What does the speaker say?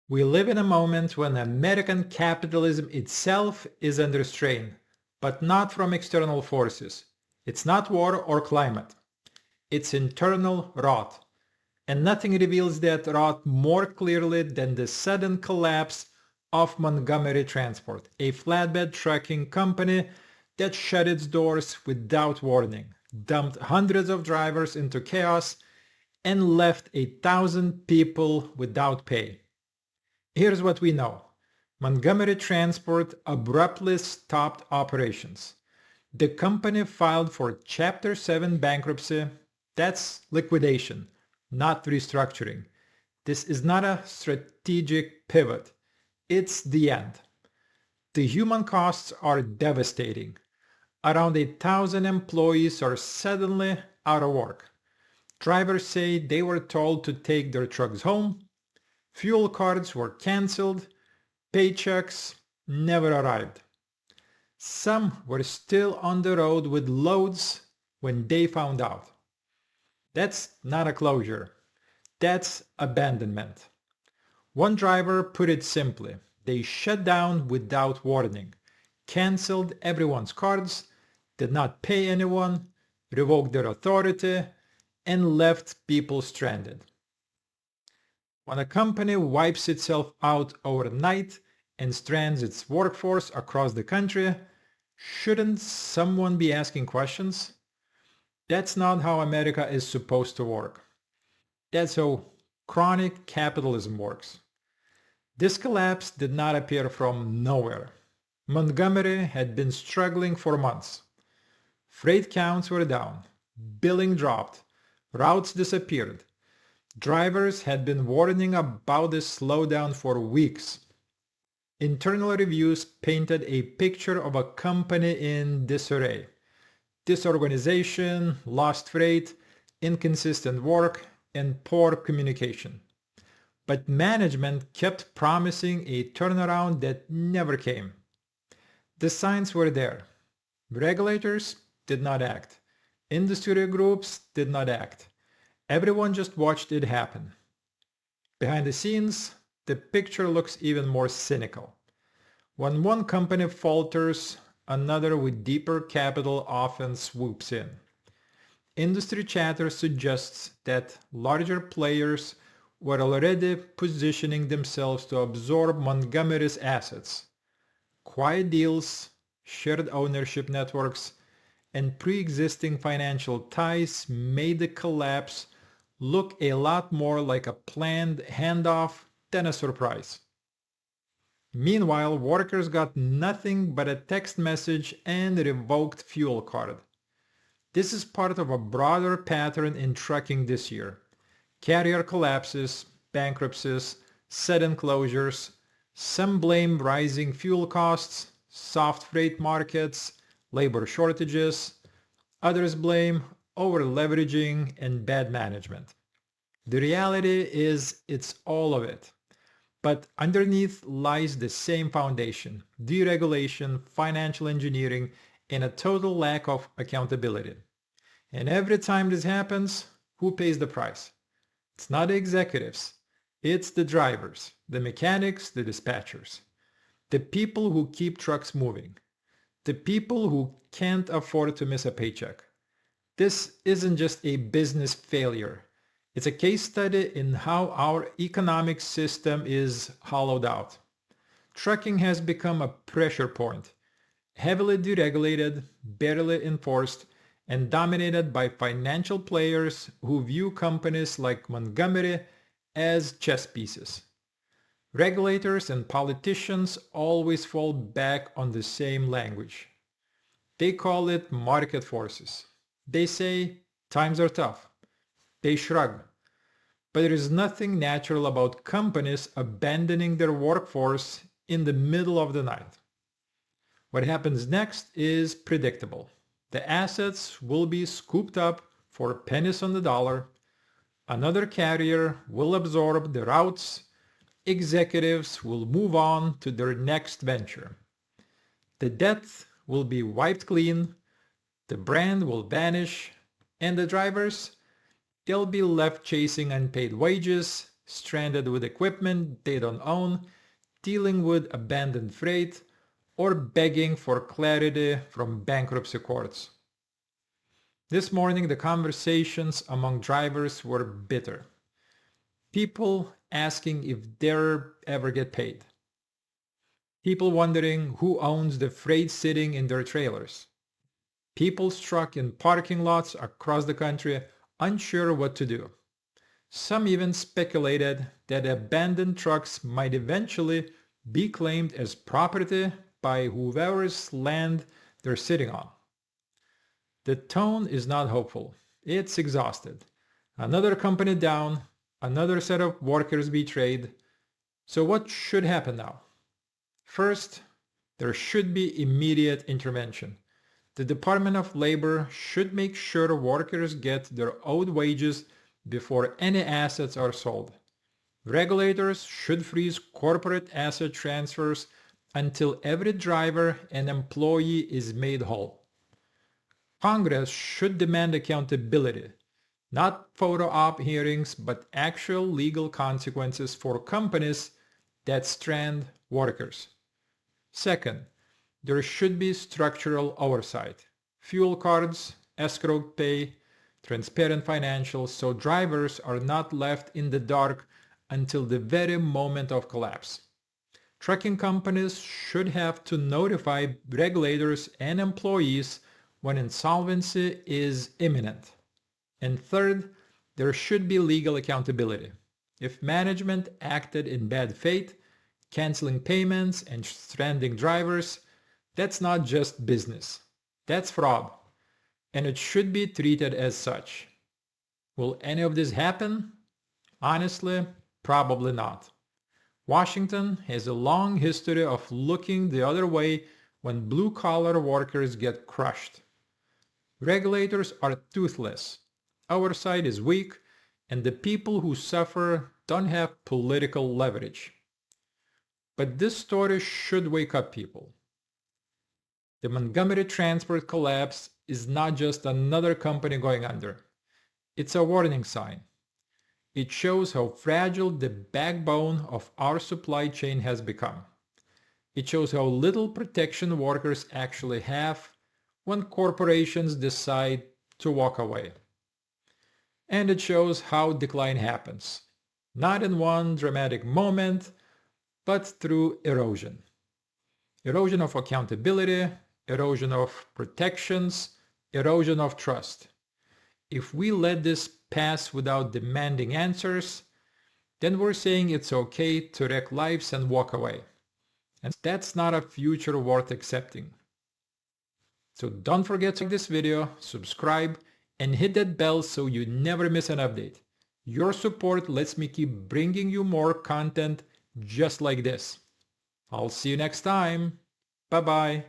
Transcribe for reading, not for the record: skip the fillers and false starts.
We live in a moment when American capitalism itself is under strain, but not from external forces. It's not war or climate. It's internal rot. And nothing reveals that rot more clearly than the sudden collapse of Montgomery Transport, a flatbed trucking company that shut its doors without warning, dumped hundreds of drivers into chaos, and left 1,000 people without pay. Here's what we know. Montgomery Transport abruptly stopped operations. The company filed for Chapter 7 bankruptcy. That's liquidation, not restructuring. This is not a strategic pivot. It's the end. The human costs are devastating. Around 1,000 employees are suddenly out of work. Drivers say they were told to take their trucks home. Fuel cards were canceled. Paychecks never arrived. Some were still on the road with loads when they found out. That's not a closure. That's abandonment. One driver put it simply. They shut down without warning, canceled everyone's cards, did not pay anyone, revoked their authority, and left people stranded. When a company wipes itself out overnight and strands its workforce across the country, shouldn't someone be asking questions? That's not how America is supposed to work. That's how chronic capitalism works. This collapse did not appear from nowhere. Montgomery had been struggling for months. Freight counts were down, billing dropped, routes disappeared. Drivers had been warning about this slowdown for weeks. Internal reviews painted a picture of a company in disarray. Disorganization, lost freight, inconsistent work, and poor communication. But management kept promising a turnaround that never came. The signs were there. Regulators did not act. Industry groups did not act. Everyone just watched it happen. Behind the scenes, the picture looks even more cynical. When one company falters, another with deeper capital often swoops in. Industry chatter suggests that larger players were already positioning themselves to absorb Montgomery's assets. Quiet deals, shared ownership networks, and pre-existing financial ties made the collapse look a lot more like a planned handoff than a surprise. Meanwhile, workers got nothing but a text message and a revoked fuel card. This is part of a broader pattern in trucking this year. Carrier collapses, bankruptcies, sudden closures. Some blame rising fuel costs, soft freight markets, labor shortages. Others blame over-leveraging and bad management. The reality is it's all of it. But underneath lies the same foundation: deregulation, financial engineering, and a total lack of accountability. And every time this happens, who pays the price? It's not the executives. It's the drivers, the mechanics, the dispatchers. The people who keep trucks moving. The people who can't afford to miss a paycheck. This isn't just a business failure. It's a case study in how our economic system is hollowed out. Trucking has become a pressure point, heavily deregulated, barely enforced, and dominated by financial players who view companies like Montgomery as chess pieces. Regulators and politicians always fall back on the same language. They call it market forces. They say times are tough. They shrug. But there is nothing natural about companies abandoning their workforce in the middle of the night. What happens next is predictable. The assets will be scooped up for pennies on the dollar. Another carrier will absorb the routes. Executives will move on to their next venture. The debt will be wiped clean. The brand will vanish. And the drivers, they'll be left chasing unpaid wages, stranded with equipment they don't own, dealing with abandoned freight, or begging for clarity from bankruptcy courts. This morning, the conversations among drivers were bitter. People asking if they'll ever get paid. People wondering who owns the freight sitting in their trailers. People stuck in parking lots across the country unsure what to do. Some even speculated that abandoned trucks might eventually be claimed as property by whoever's land they're sitting on. The tone is not hopeful. It's exhausted. Another company down, another set of workers betrayed. So what should happen now? First, there should be immediate intervention. The Department of Labor should make sure workers get their owed wages before any assets are sold. Regulators should freeze corporate asset transfers until every driver and employee is made whole. Congress should demand accountability, not photo op hearings, but actual legal consequences for companies that strand workers. Second, there should be structural oversight, fuel cards, escrow pay, transparent financials so drivers are not left in the dark until the very moment of collapse. Trucking companies should have to notify regulators and employees when insolvency is imminent. And third, there should be legal accountability. If management acted in bad faith, canceling payments and stranding drivers, that's not just business. That's fraud. And it should be treated as such. Will any of this happen? Honestly, probably not. Washington has a long history of looking the other way when blue-collar workers get crushed. Regulators are toothless. Oversight is weak, and the people who suffer don't have political leverage. But this story should wake up people. The Montgomery Transport collapse is not just another company going under. It's a warning sign. It shows how fragile the backbone of our supply chain has become. It shows how little protection workers actually have when corporations decide to walk away. And it shows how decline happens, not in one dramatic moment, but through erosion. Erosion of accountability, erosion of protections, erosion of trust. If we let this pass without demanding answers, then we're saying it's okay to wreck lives and walk away. And that's not a future worth accepting. So don't forget to like this video, subscribe, and hit that bell so you never miss an update. Your support lets me keep bringing you more content just like this. I'll see you next time. Bye-bye.